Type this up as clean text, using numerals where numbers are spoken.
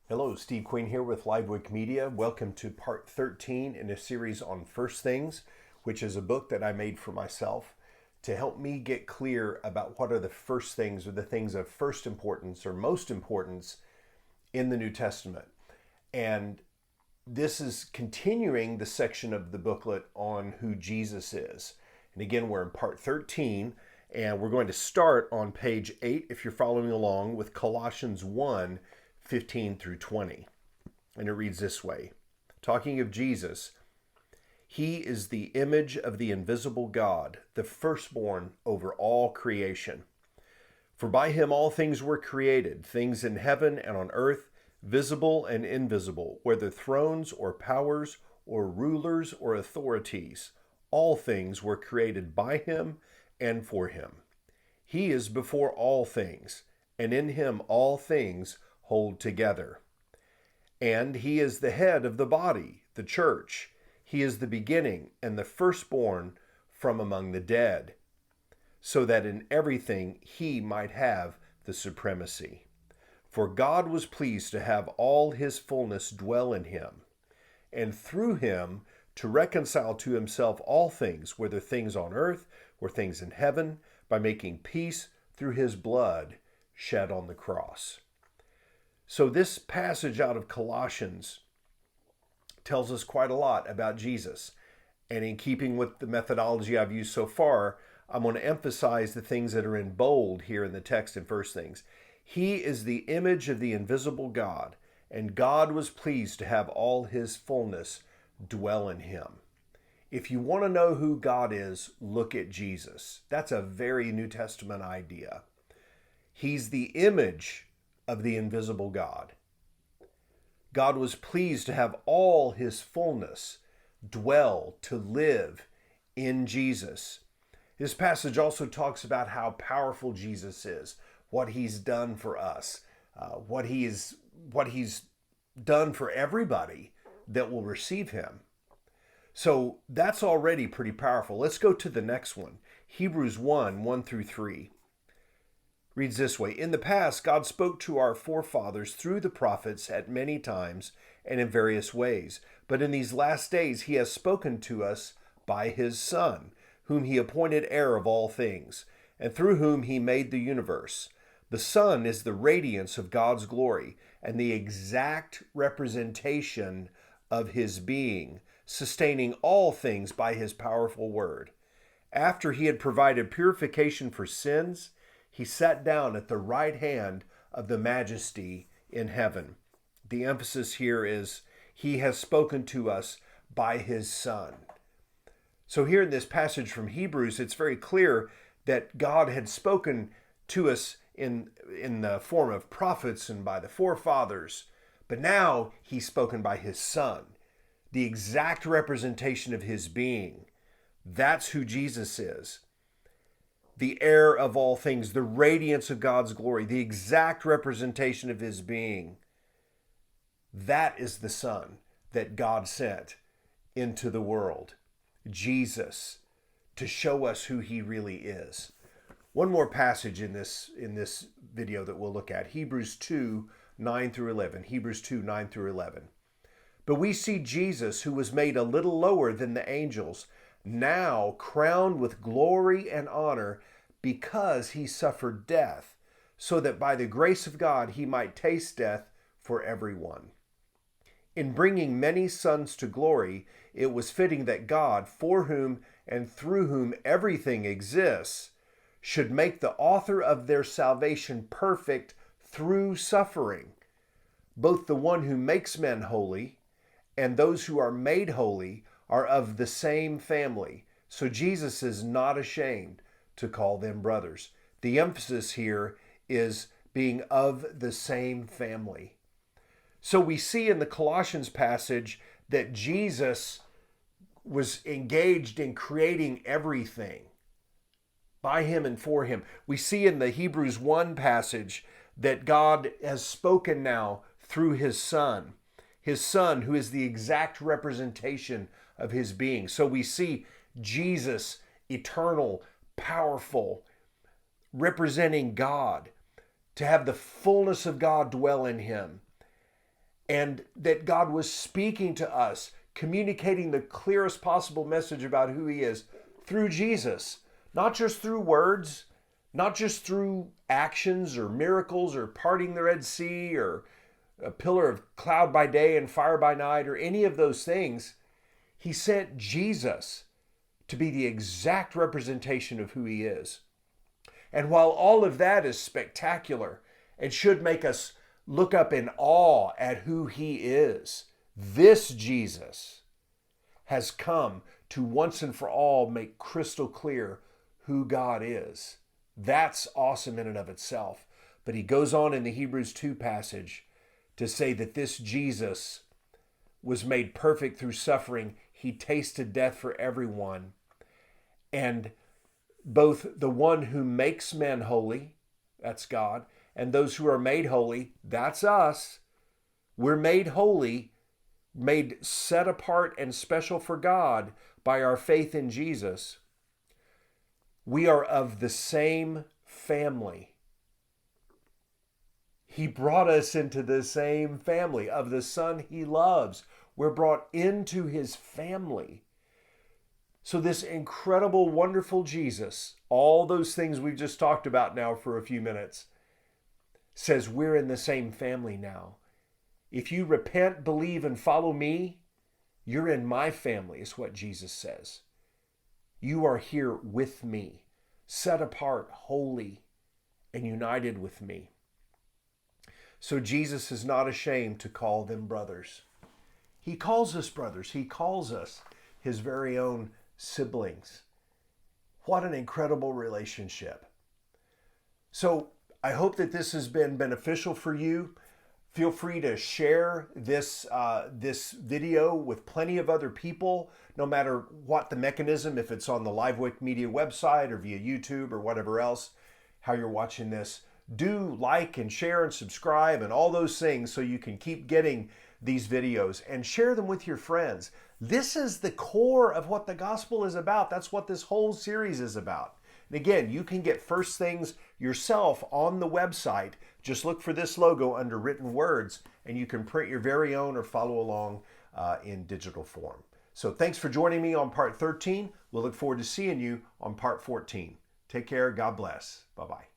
Hello, Steve Queen here with LivewickMedia. Welcome to part 13 in a series on First Things, which is a book that I made for myself to help me get clear about what are the first things or the things of first importance or most importance in the New Testament. And this is continuing the section of the booklet on who Jesus is. And again, we're in part 13, and we're going to start on page 8 if you're following along with Colossians 1:15 through 20. And it reads this way. Talking of Jesus, he is the image of the invisible God, the firstborn over all creation. For by him all things were created, things in heaven and on earth, visible and invisible, whether thrones or powers or rulers or authorities. All things were created by him and for him. He is before all things, and in him all things hold together. And he is the head of the body, the church. He is the beginning and the firstborn from among the dead, so that in everything he might have the supremacy. For God was pleased to have all his fullness dwell in him, and through him to reconcile to himself all things, whether things on earth or things in heaven, by making peace through his blood shed on the cross. So this passage out of Colossians tells us quite a lot about Jesus. And in keeping with the methodology I've used so far, I'm going to emphasize the things that are in bold here in the text in First Things. He is the image of the invisible God, and God was pleased to have all his fullness dwell in him. If you want to know who God is, look at Jesus. That's a very New Testament idea. He's the image of the invisible God. God was pleased to have all his fullness dwell, to live in Jesus. This passage also talks about how powerful Jesus is, what he's done for us, what he's done for everybody that will receive him. So that's already pretty powerful. Let's go to the next one. Hebrews 1:1 through 3. Reads this way. In the past, God spoke to our forefathers through the prophets at many times and in various ways. But in these last days, he has spoken to us by his Son, whom he appointed heir of all things, and through whom he made the universe. The Son is the radiance of God's glory and the exact representation of his being, sustaining all things by his powerful word. After he had provided purification for sins, he sat down at the right hand of the majesty in heaven. The emphasis here is he has spoken to us by his Son. So here in this passage from Hebrews, it's very clear that God had spoken to us in the form of prophets and by the forefathers, but now he's spoken by his Son, the exact representation of his being. That's who Jesus is. The heir of all things, the radiance of God's glory, the exact representation of his being. That is the Son that God sent into the world, Jesus, to show us who he really is. One more passage in this video that we'll look at, Hebrews 2:9 through 11. Hebrews 2:9 through 11. But we see Jesus, who was made a little lower than the angels, now crowned with glory and honor because he suffered death, so that by the grace of God he might taste death for everyone. In bringing many sons to glory, it was fitting that God, for whom and through whom everything exists, should make the author of their salvation perfect through suffering. Both the one who makes men holy and those who are made holy are of the same family. So Jesus is not ashamed to call them brothers. The emphasis here is being of the same family. So we see in the Colossians passage that Jesus was engaged in creating everything by him and for him. We see in the Hebrews 1 passage that God has spoken now through his Son who is the exact representation of his being. So we see Jesus, eternal, powerful, representing God, to have the fullness of God dwell in him. and that God was speaking to us, communicating the clearest possible message about who he is through Jesus, not just through words, not just through actions or miracles or parting the Red Sea or a pillar of cloud by day and fire by night or any of those things. He sent Jesus to be the exact representation of who he is. And while all of that is spectacular and should make us look up in awe at who he is, this Jesus has come to once and for all make crystal clear who God is. That's awesome in and of itself. But he goes on in the Hebrews 2 passage to say that this Jesus was made perfect through suffering. He tasted death for everyone. And both the one who makes men holy, that's God, and those who are made holy, that's us. We're made holy, made set apart and special for God by our faith in Jesus. We are of the same family. He brought us into the same family of the Son he loves. We're brought into his family. So this incredible, wonderful Jesus, all those things we've just talked about now for a few minutes, says we're in the same family now. If you repent, believe, and follow me, you're in my family, is what Jesus says. You are here with me, set apart, holy, and united with me. So Jesus is not ashamed to call them brothers. He calls us brothers. He calls us his very own siblings. What an incredible relationship. So I hope that this has been beneficial for you. Feel free to share this video with plenty of other people, no matter what the mechanism, if it's on the LivewickMedia website or via YouTube or whatever else, how you're watching this. Do like and share and subscribe and all those things so you can keep getting these videos and share them with your friends. This is the core of what the gospel is about. That's what this whole series is about. And again, you can get First Things yourself on the website. Just look for this logo under written words and you can print your very own or follow along in digital form. So thanks for joining me on part 13. We'll look forward to seeing you on part 14. Take care. God bless. Bye-bye.